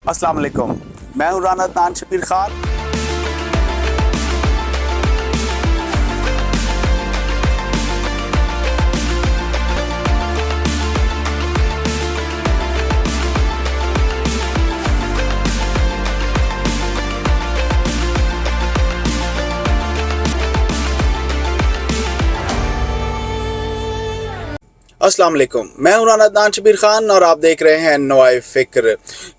السلام علیکم، میں ہوں رانا عدنان شبیر خان۔ السلام علیکم، میں ہوں رانا عدنان شبیر خان اور آپ دیکھ رہے ہیں نوائے فکر۔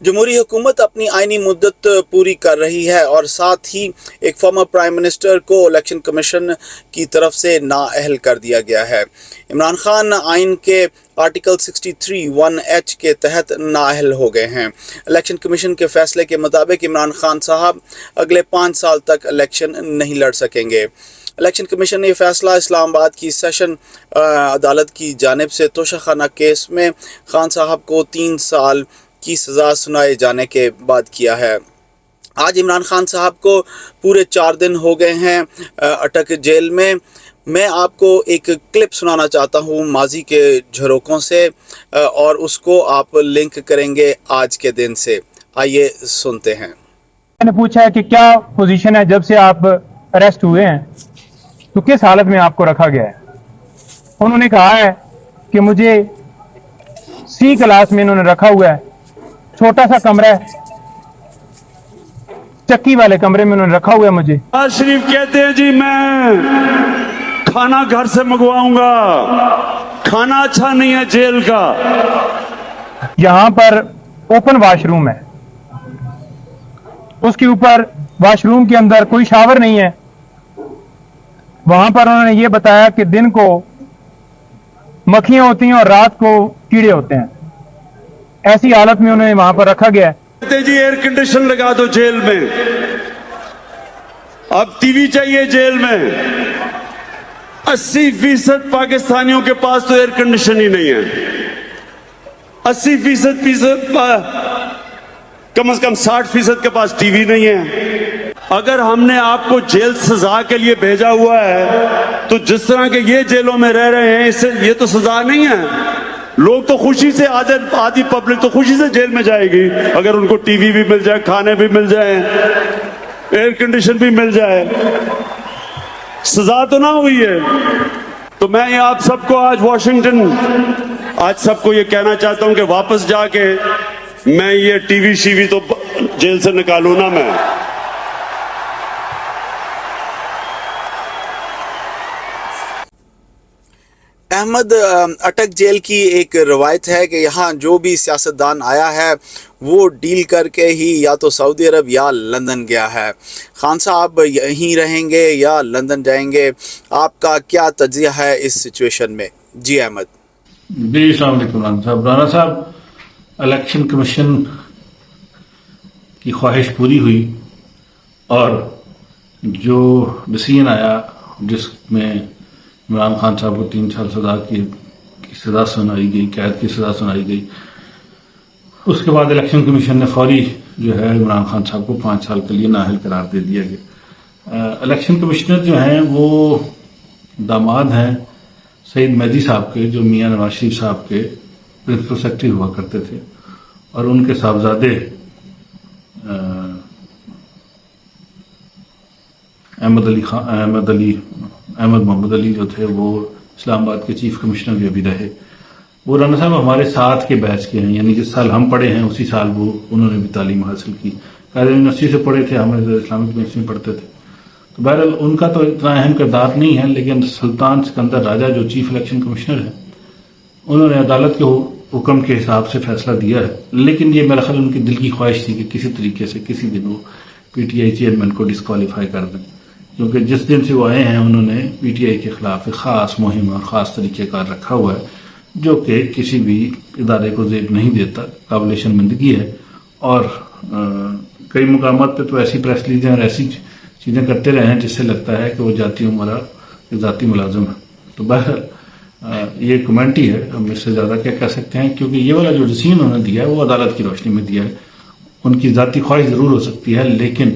جمہوری حکومت اپنی آئینی مدت پوری کر رہی ہے اور ساتھ ہی ایک فارمر پرائم منسٹر کو الیکشن کمیشن کی طرف سے نااہل کر دیا گیا ہے۔ عمران خان آئین کے آرٹیکل 63(1)(h) کے تحت نااہل ہو گئے ہیں۔ الیکشن کمیشن کے فیصلے کے مطابق عمران خان صاحب اگلے 5 سال تک الیکشن نہیں لڑ سکیں گے۔ الیکشن کمیشن نے یہ فیصلہ اسلام آباد کی سیشن عدالت کی جانب سے توشہ خانہ کیس میں خان صاحب کو 3 سال کی سزا سنائے جانے کے بعد کیا ہے۔ آج عمران خان صاحب کو پورے 4 دن ہو گئے ہیں اٹک جیل میں۔ میں آپ کو ایک کلپ سنانا چاہتا ہوں ماضی کے جھروکوں سے اور اس کو آپ لنک کریں گے آج کے دن سے۔ آئیے سنتے ہیں۔ میں نے پوچھا ہے کہ کیا پوزیشن ہے جب سے آپ اریسٹ ہوئے ہیں تو کس حالت میں آپ کو رکھا گیا ہے؟ انہوں نے کہا ہے کہ مجھے سی کلاس میں انہوں نے رکھا ہوا ہے، چھوٹا سا کمرہ ہے، چکی والے کمرے میں انہوں نے رکھا ہوا ہے مجھے۔ نواز شریف کہتے ہیں جی میں کھانا گھر سے منگواؤں گا، کھانا اچھا نہیں ہے جیل کا۔ یہاں پر اوپن واش روم ہے، اس کے اوپر واش روم کے اندر کوئی شاور نہیں ہے۔ وہاں پر انہوں نے یہ بتایا کہ دن کو مکھیاں ہوتی ہیں اور رات کو کیڑے ہوتے ہیں۔ ایسی حالت میں انہیں وہاں پر رکھا گیا ہے۔ کہتے ہیں جی ایئر کنڈیشن لگا دو جیل میں، اب ٹی وی چاہیے جیل میں۔ 80% پاکستانیوں کے پاس تو ایئر کنڈیشن ہی نہیں ہے۔ 80% کم از کم 60% کے پاس ٹی وی نہیں ہے۔ اگر ہم نے آپ کو جیل سزا کے لیے بھیجا ہوا ہے تو جس طرح کے یہ جیلوں میں رہ رہے ہیں اس سے یہ تو سزا نہیں ہے۔ لوگ تو خوشی سے آدھی پبلک تو خوشی سے جیل میں جائے گی اگر ان کو ٹی وی بھی مل جائے، کھانے بھی مل جائیں، ایئر کنڈیشن بھی مل جائے، سزا تو نہ ہوئی ہے۔ تو میں یہ آپ سب کو آج واشنگٹن سب کو یہ کہنا چاہتا ہوں کہ واپس جا کے میں یہ ٹی وی شی وی تو جیل سے نکالوں نا میں۔ احمد، اٹک جیل کی ایک روایت ہے کہ یہاں جو بھی سیاستدان آیا ہے وہ ڈیل کر کے ہی یا تو سعودی عرب یا لندن گیا ہے۔ خان صاحب یہیں رہیں گے یا لندن جائیں گے؟ آپ کا کیا تجزیہ ہے اس سچویشن میں؟ جی احمد۔ جی السلام علیکم رانا صاحب۔ رانا صاحب، الیکشن کمیشن کی خواہش پوری ہوئی اور جو ڈسیزن آیا جس میں عمران خان صاحب کو 3 سال سزا کی سزا سنائی گئی، قید کی سزا سنائی گئی، اس کے بعد الیکشن کمیشن نے فوری جو ہے عمران خان صاحب کو 5 سال کے لیے نااہل قرار دے دیا گیا۔ الیکشن کمشنر جو ہیں وہ داماد ہیں سعید مہدی صاحب کے، جو میاں نواز شریف صاحب کے پرنسپل سیکرٹری ہوا کرتے تھے، اور ان کے صاحبزادے احمد محمد علی جو تھے وہ اسلام آباد کے چیف کمشنر بھی ابھی رہے۔ وہ رانا صاحب ہمارے ساتھ کے بیچ کے ہیں، یعنی جس سال ہم پڑھے ہیں اسی سال انہوں نے بھی تعلیم حاصل کی۔ قائد یونیورسٹی سے پڑھے تھے، ہم اسلامک یونیورسٹی میں پڑھتے تھے۔ تو بہرحال ان کا تو اتنا اہم کردار نہیں ہے، لیکن سلطان سکندر راجہ جو چیف الیکشن کمشنر ہیں انہوں نے عدالت کے حکم کے حساب سے فیصلہ دیا ہے، لیکن یہ میرا خیال ان کی دل کی خواہش تھی کہ کسی طریقے سے کسی دن وہ پی ٹی آئی چیئرمین کو ڈسکوالیفائی کر دیں، کیونکہ جس دن سے وہ آئے ہیں انہوں نے پی ٹی آئی کے خلاف ایک خاص مہم اور خاص طریقہ کار رکھا ہوا ہے جو کہ کسی بھی ادارے کو زیب نہیں دیتا، قابل شرمندگی ہے۔ اور کئی مقامات پہ تو ایسی پریس ریلیزیں اور ایسی چیزیں کرتے رہے ہیں جس سے لگتا ہے کہ وہ ذاتی ملازم ہے۔ تو بہرحال یہ کمنٹی ہے، ہم اس سے زیادہ کیا کہہ سکتے ہیں، کیونکہ یہ والا جو ڈیسیژن انہوں نے دیا ہے وہ عدالت کی روشنی میں دیا ہے۔ ان کی ذاتی خواہش ضرور ہو سکتی ہے لیکن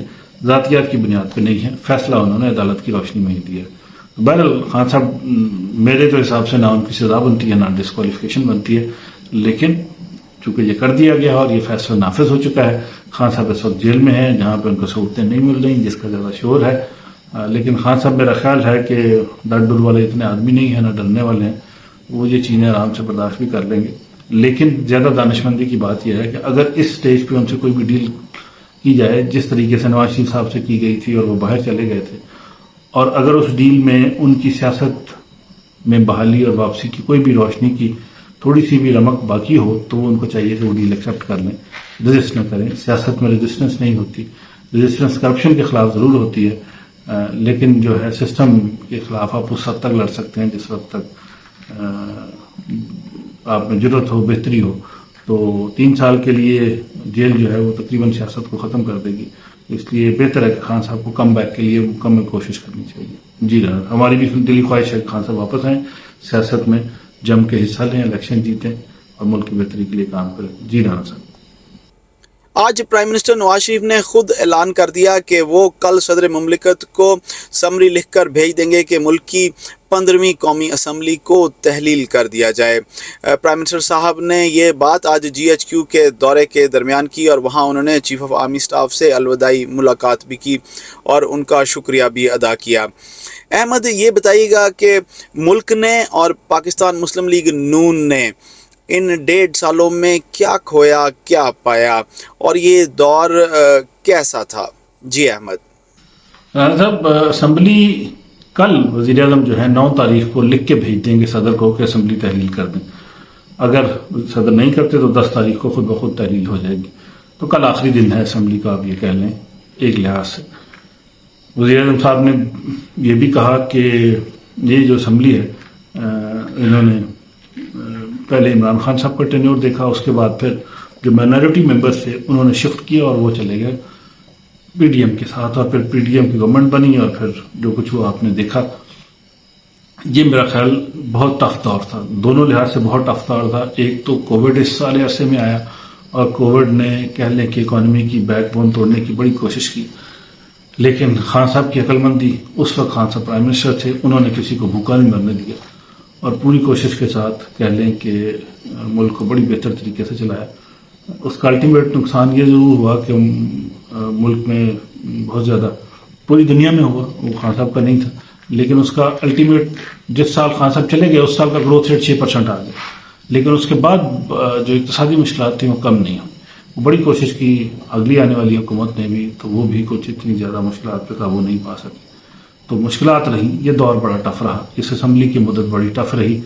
ذاتیات کی بنیاد پہ نہیں ہے، فیصلہ انہوں نے عدالت کی روشنی میں ہی دیا ہے۔ بہرحال خان صاحب میرے تو حساب سے نہ ان کی سزا بنتی ہے نہ ڈسکوالیفیکیشن بنتی ہے، لیکن चूंकि ये कर दिया गया और ये फैसला नाफिज हो चुका है, खान साहब इस वक्त जेल में हैं जहाँ पे उनको सहूलतें नहीं मिल रही जिसका ज़्यादा शोर है। लेकिन खान साहब मेरा ख्याल है कि डर डर वाले इतने आदमी नहीं है, ना डरने वाले हैं, वो ये चीज़ें आराम से बर्दाश्त भी कर लेंगे। लेकिन ज़्यादा दानिशमंदी की बात यह है कि अगर इस स्टेज पे उनसे कोई भी डील की जाए जिस तरीके से नवाज शरीफ साहब से की गई थी और वो बाहर चले गए थे, और अगर उस डील में उनकी सियासत में बहाली और वापसी की कोई भी रोशनी की थोड़ी सी भी रमक बाकी हो तो उनको चाहिए कि वो डील एक्सेप्ट कर लें, रजिस्ट न करें। सियासत में रेजिस्टेंस नहीं होती, रेजिस्टेंस करप्शन के खिलाफ ज़रूर होती है, लेकिन जो है सिस्टम के खिलाफ आप उस हद तक लड़ सकते हैं जिस वक्त तक आप में जरूरत हो, बेहतरी हो। तो 3 साल के लिए जेल जो है वो तकरीबन सियासत को ख़त्म कर देगी, इसलिए बेहतर है कि खान साहब को कम बैक के लिए मुकम्मल कोशिश करनी चाहिए। जी हाँ, हमारी भी दिली ख्वाहिश है कि खान साहब वापस आएँ, सियासत में जम के हिस्सा लें, इलेक्शन जीतें और मुल्क की बेहतरी के लिए काम करें। जी राना साहब। आज प्राइम मिनिस्टर नवाज शरीफ ने खुद ऐलान कर दिया कि वो कल सदर मुमलिकत को समरी लिखकर भेज देंगे कि मुल्क की 15वीं कौमी असम्बली को तहलील कर दिया जाए। प्राइम मिनिस्टर साहब ने ये बात आज GHQ के दौरे के दरमियान की और वहाँ उन्होंने चीफ ऑफ आर्मी स्टाफ से अलविदाई मुलाकात भी की और उनका शुक्रिया भी अदा किया। अहमद, ये बताइएगा कि मुल्क ने और पाकिस्तान मुस्लिम लीग नून ने इन 1.5 सालों में क्या खोया, क्या पाया, और ये दौर कैसा था? जी अहमद साहब, असम्बली कल वज़ीर आज़म जो है 9 तारीख को लिख के भेज देंगे सदर को कि असम्बली तहलील कर दें। अगर सदर नहीं करते तो 10 तारीख को खुद ब खुद तहलील हो जाएगी। तो कल आखिरी दिन है असम्बली का, आप ये कह लें एक लिहाज से। वज़ीर आज़म साहब ने ये भी कहा कि ये जो असम्बली है, इन्होंने पहले इमरान खान साहब का टेन्योर देखा, उसके बाद फिर जो माइनॉरिटी मेंबर्स थे उन्होंने शिफ्ट किया और वो चले गए PDM के साथ, और फिर PDM की गवर्नमेंट बनी और फिर जो कुछ हुआ आपने देखा। ये मेरा ख्याल बहुत टफ दौर था, दोनों लिहाज से बहुत टफ दौर था। एक तो कोविड इस साले अरसे में आया और कोविड ने कह लें कि इकॉनमी की बैकबोन तोड़ने की बड़ी कोशिश की, लेकिन खान साहब की अक्लमंदी, उस वक्त खान साहब प्राइम मिनिस्टर थे, उन्होंने किसी को भूखा नहीं मरने दिया और पूरी कोशिश के साथ कह लें कि मुल्क को बड़ी बेहतर तरीके से चलाया। उसका अल्टीमेट नुकसान ये ज़रूर हुआ कि मुल्क में बहुत ज़्यादा, पूरी दुनिया में हुआ, वो खान साहब का नहीं था, लेकिन उसका अल्टीमेट, जिस साल खान साहब चले गए उस साल का ग्रोथ रेट 6% आ गया, लेकिन उसके बाद जो इक़्तिसादी मुश्किलात थी वो कम नहीं हुई। वो बड़ी कोशिश की अगली आने वाली हुकूमत ने भी, तो वो भी कुछ इतनी ज़्यादा मुश्किलात पे काबू नहीं पा सकी। तो मुश्किलात रही, ये दौर बड़ा टफ रहा, इस असम्बली की मुद्दत बड़ी टफ रही।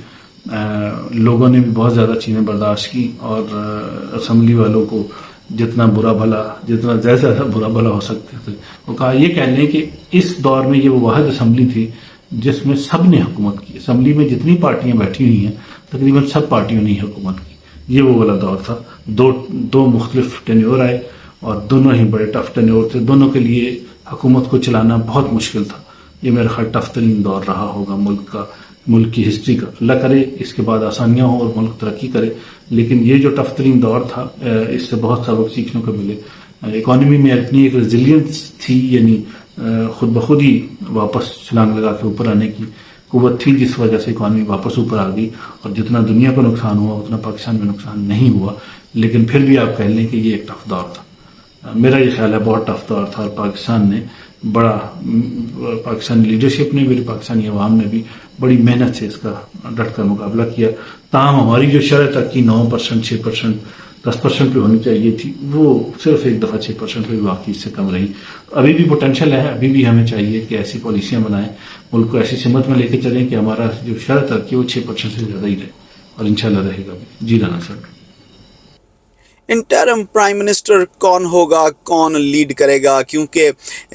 लोगों ने भी बहुत ज़्यादा चीज़ें बर्दाश्त की और असम्बली वालों को जितना बुरा भला, जितना ज़्यादा बुरा भला हो सकते थे वो कहा। ये कह लें कि इस दौर में ये वो वाहिद असम्बली थी जिसमें सब ने हुकूमत की। असम्बली में जितनी पार्टियां बैठी हुई हैं तकरीबन सब पार्टियों ने ही हुकूमत की। ये वो वाला दौर था। दो मुख्तलिफ टेन्योर आए और दोनों ही बड़े टफ टेन्योर थे, दोनों के लिए हुकूमत को चलाना बहुत मुश्किल था। ये मेरा ख्याल टफ तरीन दौर रहा होगा मुल्क की हिस्ट्री का। अल्लाह करे इसके बाद आसानियां हो और मुल्क तरक्की करे, लेकिन ये जो टफ तरीन दौर था इससे बहुत सबक सीखने को मिले। इकॉनमी में अपनी एक रेजिलियंस थी, यानी खुद ब खुद ही वापस छलांग लगा के ऊपर आने की कुव्वत थी, जिस वजह से इकॉनमी वापस ऊपर आ गई और जितना दुनिया को नुकसान हुआ उतना पाकिस्तान में नुकसान नहीं हुआ। लेकिन फिर भी आप कह लें कि ये एक टफ दौर था। मेरा ये ख्याल है बहुत टफ दौर था और पाकिस्तान ने बड़ा, पाकिस्तानी लीडरशिप ने भी, पाकिस्तानी अवाम ने भी बड़ी मेहनत से इसका डट कर मुकाबला किया। ताहम हमारी जो शरह तक की 9%, 6%, 10% पे होनी चाहिए थी, वो सिर्फ एक दफ़ा 6% पे वाकई इससे कम रही। अभी भी पोटेंशियल है, अभी भी हमें चाहिए कि ऐसी पॉलिसियां बनाएं, मुल्क को ऐसी सिमत में लेके चलें कि हमारा जो शरह तक की वो 6% से ज़्यादा ही रहे और इंशाल्लाह रहेगा भी। जी राना साहब। इंटरम प्राइम मिनिस्टर कौन होगा, कौन लीड करेगा? क्योंकि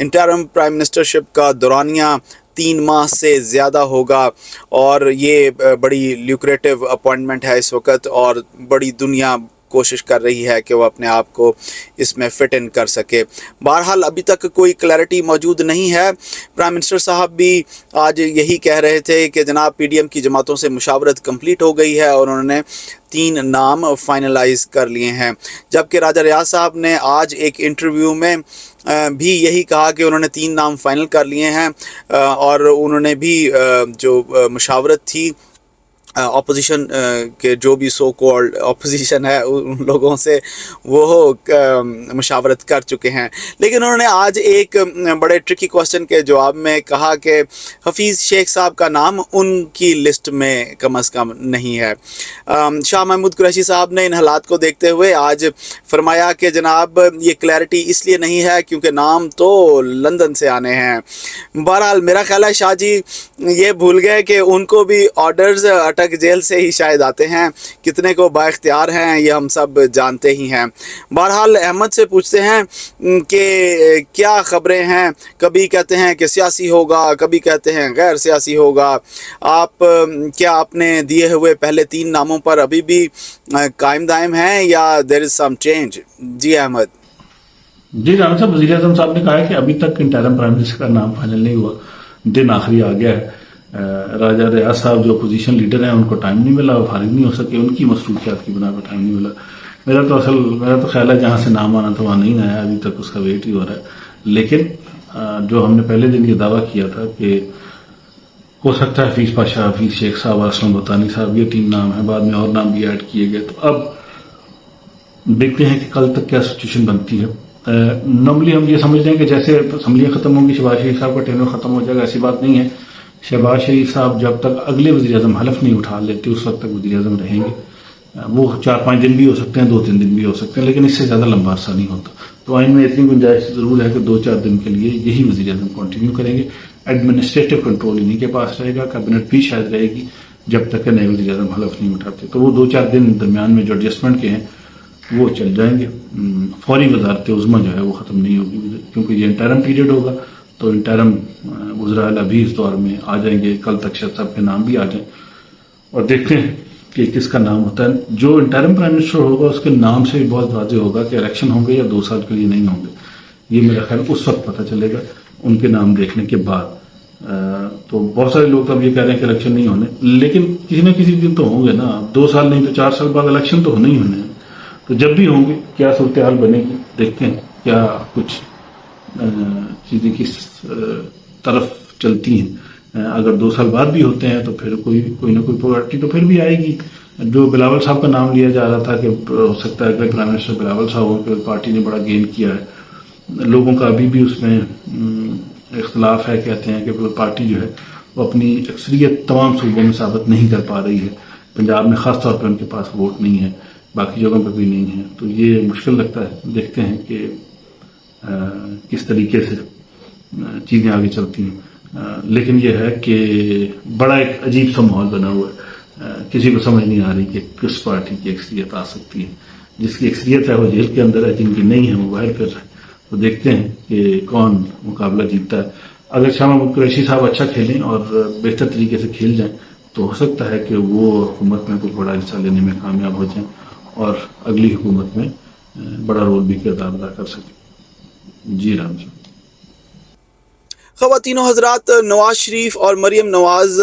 इंटरम प्राइम मिनिस्टरशिप का दौरानिया 3 माह से ज़्यादा होगा और ये बड़ी ल्यूक्रेटिव अपॉइंटमेंट है इस वक्त और बड़ी दुनिया कोशिश कर रही है कि वो अपने आप को इसमें फिट इन कर सके। बहरहाल अभी तक कोई क्लैरिटी मौजूद नहीं है। प्राइम मिनिस्टर साहब भी आज यही कह रहे थे कि जनाब PDM की जमातों से मुशावरत कंप्लीट हो गई है और उन्होंने 3 नाम फाइनलाइज कर लिए हैं, जबकि राजा रियाज साहब ने आज एक इंटरव्यू में भी यही कहा कि उन्होंने 3 नाम फाइनल कर लिए हैं और उन्होंने भी जो मुशावरत थी अपोजिशन के जो भी सो कॉल्ड अपोजिशन है उन लोगों से वो मुशावरत कर चुके हैं। लेकिन उन्होंने आज एक बड़े ट्रिकी क्वेश्चन के जवाब में कहा कि हफीज़ शेख साहब का नाम उनकी लिस्ट में कम से कम नहीं है। शाह महमूद कुरैशी साहब ने इन हालात को देखते हुए आज फरमाया कि जनाब ये क्लैरिटी इसलिए नहीं है क्योंकि नाम तो लंदन से आने हैं। बहरहाल मेरा ख्याल है शाह जी ये भूल गए कि उनको भी ऑर्डर्स अटक जेल से ही शायद आते हैं, कितने को बाइख्तियार हैं ये हम सब जानते ही हैं। बहरहाल अहमद से पूछते हैं कि क्या खबरें हैं, कभी कहते हैं कि सियासी होगा, कभी कहते हैं गैर सियासी होगा। आप क्या अपने दिए हुए पहले 3 नामों पर अभी भी कायम दायम हैं या देयर इज सम चेंज? जी अहमद। जी राणा साहब, वज़ीर आज़म साहब ने कहा है कि अभी तक इंटरिम प्राइम मिनिस्टर का नाम फाइनल नहीं हुआ, दिन आखिरी आ गया है। राजा रियाज साहब जो अपोजिशन लीडर हैं उनको टाइम नहीं मिला, वो फारिग नहीं हो सके, उनकी मसरूफियात की बिना पर टाइम नहीं मिला। मेरा तो ख्याल है जहाँ से नाम आना था वहाँ नहीं आया, अभी तक उसका वेट ही हो रहा है। लेकिन जो हमने पहले दिन ये दावा किया था कि हो सकता है हफीज पाशा, हफीज शेख साहब, असलम बतानी साहब, ये 3 नाम है, बाद में और नाम भी ऐड किए गए। तो अब देखते हैं कि कल तक क्या सिचुएशन बनती है। नॉर्मली हम ये समझते हैं कि जैसे असम्बलियाँ खत्म होंगी शहबाज शरीफ साहब का टेनर खत्म हो जाएगा, ऐसी बात नहीं है। शहबाज शरीफ साहब जब तक अगले वज़ीर आज़म हलफ नहीं उठा लेते उस वक्त तक वज़ीर आज़म रहेंगे। वो 4-5 दिन भी हो सकते हैं, 2-3 दिन भी हो सकते हैं, लेकिन इससे ज़्यादा लंबा अरसा नहीं होता। तो आइन में इतनी गुंजाइश ज़रूर है कि 2-4 दिन के लिए यही वज़ीर आज़म कंटिन्यू करेंगे। एडमिनिस्ट्रेटिव कंट्रोल इन्हीं के पास रहेगा, कैबिनेट भी शायद रहेगी जब तक नए वज़ीर आज़म हलफ नहीं उठाते। तो वो 2-4 दिन दरमियान में जो एडजस्टमेंट के हैं वो चल जाएंगे। फौरी वजारत उज़्मा जो है वो ख़त्म नहीं होगी, क्योंकि ये इंटरिम पीरियड होगा। तो इंटरिम वज़राए अभी इस दौर में आ जाएंगे, कल तक शायद सबके नाम भी आ जाएं और देखते हैं कि किसका नाम होता है। जो इंटरिम प्राइम मिनिस्टर होगा उसके नाम से भी बहुत वाज़ेह होगा कि इलेक्शन होंगे या 2 साल के लिए नहीं होंगे। ये मेरा ख्याल उस वक्त पता चलेगा उनके नाम देखने के बाद। तो बहुत सारे लोग तो अब ये कह रहे हैं कि इलेक्शन नहीं होने, लेकिन किसी न किसी दिन तो होंगे ना। 2 साल नहीं तो 4 साल बाद इलेक्शन तो होने ही होने हैं। तो जब भी होंगे क्या सूरत हाल बनेगी, देखते हैं क्या कुछ चीज़ें किस तरफ चलती हैं। अगर 2 साल बाद भी होते हैं तो फिर कोई ना कोई पार्टी तो फिर भी आएगी। जो बिलावल साहब का नाम लिया जा रहा था कि हो सकता है कि प्राइम मिनिस्टर बिलावल साहब हो, कि पार्टी ने बड़ा गेन किया है। लोगों का अभी भी उसमें इख्तलाफ है, कहते हैं कि पार्टी जो है वो अपनी अक्सरियत तमाम सूबों में साबित नहीं कर पा रही है। पंजाब में ख़ास तौर पर उनके पास वोट नहीं है, बाकी जगहों पर भी नहीं है। तो ये मुश्किल लगता है। देखते हैं कि किस तरीके से चीज़ें आगे चलती हैं। लेकिन यह है कि बड़ा एक अजीब सा माहौल बना हुआ है। किसी को समझ नहीं आ रही कि किस पार्टी की अक्सरियत आ सकती है। जिसकी अक्सरियत है वो जेल के अंदर है, जिनकी नहीं है वो बाहर फिर है। तो देखते हैं कि कौन मुकाबला जीतता है। अगर शाह महमूद कुरैशी साहब अच्छा खेलें और बेहतर तरीके से खेल जाएं तो हो सकता है कि वो हुकूमत में कुछ बड़ा हिस्सा लेने में कामयाब हो जाएं और अगली हुकूमत में बड़ा रोल भी किरदार अदा कर सकें। जी राम जी। ख़वातीनो हज़रात, नवाज शरीफ और मरीम नवाज़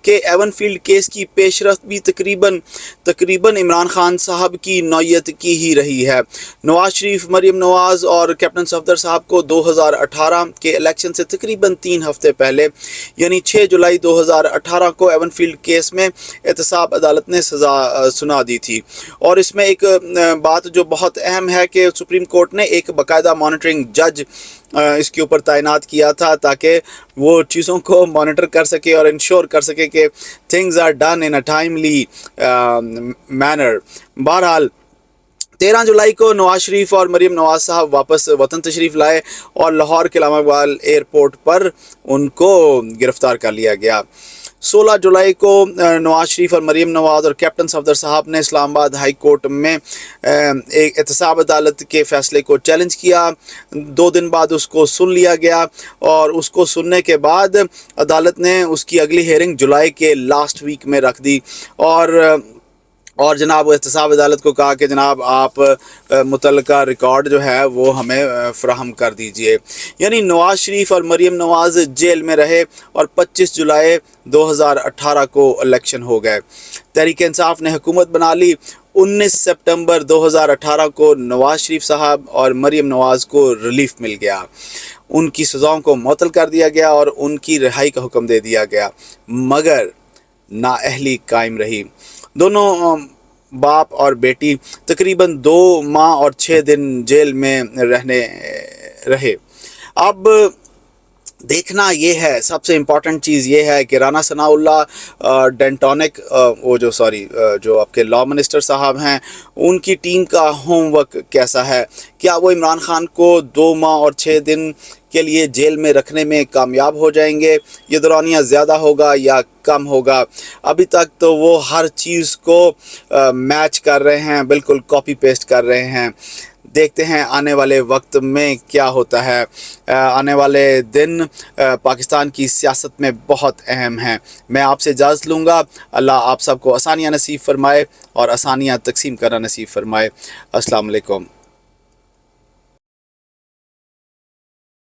के एवनफील्ड केस की पेशरफ्त भी तकरीबन इमरान खान साहब की नौयत की ही रही है। नवाज शरीफ, मरीम नवाज़ और कैप्टन सफदर साहब को 2018 के इलेक्शन से तकरीबन 3 हफ्ते पहले यानी 6 जुलाई 2018 को एवनफील्ड केस में एहतसाब अदालत ने सज़ा सुना दी थी। और इसमें एक बात जो बहुत अहम है कि सुप्रीम कोर्ट ने एक बाकायदा मॉनिटरिंग जज इसके ऊपर तैनात किया था ताकि वो चीज़ों को मॉनिटर कर सके और इंश्योर कर सके कि things are done in a timely manner. बहरहाल 13 जुलाई को नवाज शरीफ और मरीम नवाज साहब वापस वतन तशरीफ़ लाए और लाहौर के अल्लामा इकबाल एयरपोर्ट पर उनको गिरफ़्तार कर लिया गया। 16 जुलाई को नवाज शरीफ और मरीम नवाज़ और कैप्टन सफदर साहब ने इस्लामाबाद हाई कोर्ट में एक एहतसाब अदालत के फ़ैसले को चैलेंज किया। 2 दिन बाद उसको सुन लिया गया और उसको सुनने के बाद अदालत ने उसकी अगली हियरिंग जुलाई के लास्ट वीक में रख दी और जनाब एहतसाब अदालत को कहा कि जनाब आप मुतल्लिका रिकॉर्ड जो है वो हमें फ़राहम कर दीजिए। यानी नवाज शरीफ और मरीम नवाज़ जेल में रहे और 25 जुलाई 2018 को इलेक्शन हो गए। तहरीक इंसाफ ने हुकूमत बना ली। 19 सितंबर 2018 को नवाज शरीफ साहब और मरीम नवाज़ को रिलीफ मिल गया। उनकी सज़ाओं को मुअत्तल कर दिया गया और उनकी रिहाई का हुक्म दे दिया गया। मगर नाअहली कायम रही। दोनों बाप और बेटी तकरीबन 2 माह और 6 दिन जेल में रहे। अब देखना ये है, सबसे इम्पॉर्टेंट चीज़ ये है कि राना सनाउल्लाह डेंटोनिक जो आपके लॉ मिनिस्टर साहब हैं, उनकी टीम का होमवर्क कैसा है। क्या वो इमरान खान को 2 माह और 6 दिन के लिए जेल में रखने में कामयाब हो जाएंगे? ये दौरानिया ज़्यादा होगा या कम होगा? अभी तक तो वो हर चीज़ को मैच कर रहे हैं, बिल्कुल कॉपी पेस्ट कर रहे हैं। देखते हैं आने वाले वक्त में क्या होता है। आने वाले दिन पाकिस्तान की सियासत में बहुत अहम हैं। मैं आपसे इजाज़त लूँगा। अल्लाह आप सबको आसानियाँ नसीब फरमाए और आसानियाँ तकसीम करना नसीब फरमाए। अस्सलाम वालेकुम।